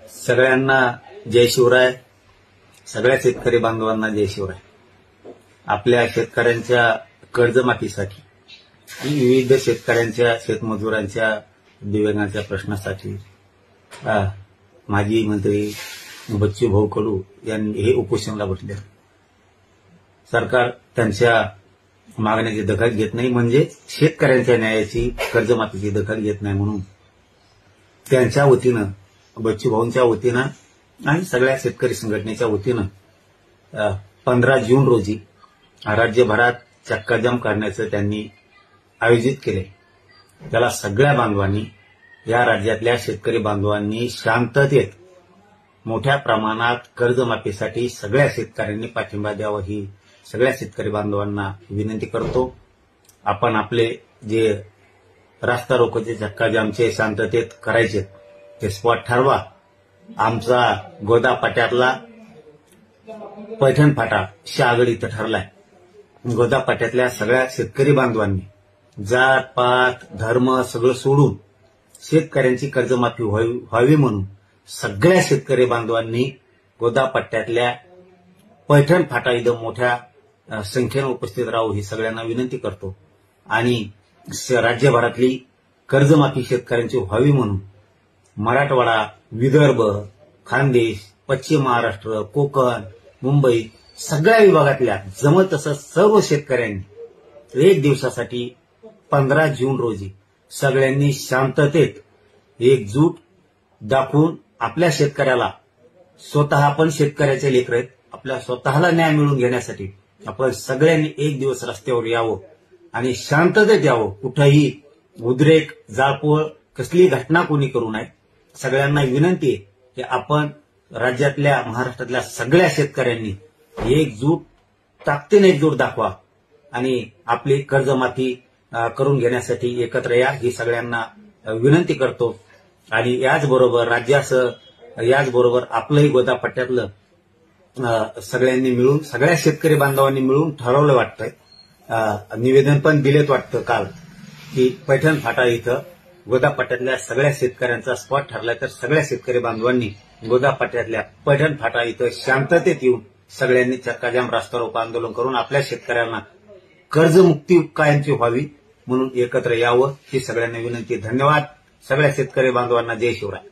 सगळ्यांना जय शिवराय. सगळ्या शेतकरी बांधवांना जय शिवराय. आपल्या शेतकऱ्यांच्या कर्जमाफीसाठी, विविध शेतकऱ्यांच्या, शेतमजुरांच्या, दिव्यांगांच्या प्रश्नासाठी माजी मंत्री बच्चूभाऊ कडू यांनी हे उपोषणाला बसले. सरकार त्यांच्या मागण्याची दखल घेत नाही, म्हणजे शेतकऱ्यांच्या न्यायाची, कर्जमाफीची दखल घेत नाही. म्हणून त्यांच्या वतीनं, बच्चूभाऊंच्या वतीनं आणि सगळ्या शेतकरी संघटनेच्या वतीनं 15 जून रोजी राज्यभरात चक्काजाम करण्याचं त्यांनी आयोजित केले. त्याला सगळ्या बांधवांनी, या राज्यातल्या शेतकरी बांधवांनी शांततेत मोठ्या प्रमाणात कर्जमाफीसाठी सगळ्या शेतकऱ्यांनी पाठिंबा द्यावा, ही सगळ्या शेतकरी बांधवांना विनंती करतो. आपण आपले जे रास्ता रोकोचे, चक्काजामचे शांततेत करायचे ते स्पॉट ठरवा. आमचा गोदापाट्यातला पैठण फाटा शहागड इथं ठरलाय. गोदापाट्यातल्या सगळ्या शेतकरी बांधवांनी जात पात धर्म सगळं सोडून शेतकऱ्यांची कर्जमाफी व्हावी म्हणून सगळ्या शेतकरी बांधवांनी गोदापट्ट्यातल्या पैठण फाटा इथं मोठ्या संख्येनं उपस्थित राहू, ही सगळ्यांना विनंती करतो. आणि राज्यभरातली कर्जमाफी शेतकऱ्यांची व्हावी म्हणून मराठवाडा, विदर्भ, खानदेश, पश्चिम महाराष्ट्र, कोकण, मुंबई सगळ्या विभागातल्या जमत तसं सर्व शेतकऱ्यांनी एक दिवसासाठी 15 जून रोजी सगळ्यांनी शांततेत एकजूट दाखवून आपल्या शेतकऱ्याला, स्वतः आपण शेतकऱ्याचे लेकर आहेत, आपल्या स्वतःला न्याय मिळवून घेण्यासाठी आपण सगळ्यांनी एक दिवस रस्त्यावर यावं आणि शांततेत यावं. कुठंही उद्रेक, जाळपोळ कसली घटना कोणी करू नये. सगळ्यांना विनंती आहे की आपण राज्यातल्या, महाराष्ट्रातल्या सगळ्या शेतकऱ्यांनी एकजूट, ताकदीने एकजूट दाखवा आणि आपली कर्जमाफी करून घेण्यासाठी एकत्र या, ही सगळ्यांना विनंती करतो. आणि याचबरोबर राज्यासह याचबरोबर आपलंही गोदापट्ट्यातलं सगळ्यांनी मिळून, सगळ्या शेतकरी बांधवांनी मिळून ठरवलं वाटतंय, निवेदन पण दिलेत वाटतं काल, की पैठण फाटा इथं गोदापट्ट्यातल्या सगळ्या शेतकऱ्यांचा स्पॉट ठरलाय. तर सगळ्या शेतकरी बांधवांनी गोदापट्ट्यातल्या पैठण फाटा इथं शांततेत येऊन सगळ्यांनी चक्काजाम, रास्ता रोको आंदोलन करून आपल्या शेतकऱ्यांना कर्जमुक्ती कायमची व्हावी म्हणून एकत्र यावं, ही सगळ्यांना विनंती. धन्यवाद. सगळ्या शेतकरी बांधवांना जय शिवराय.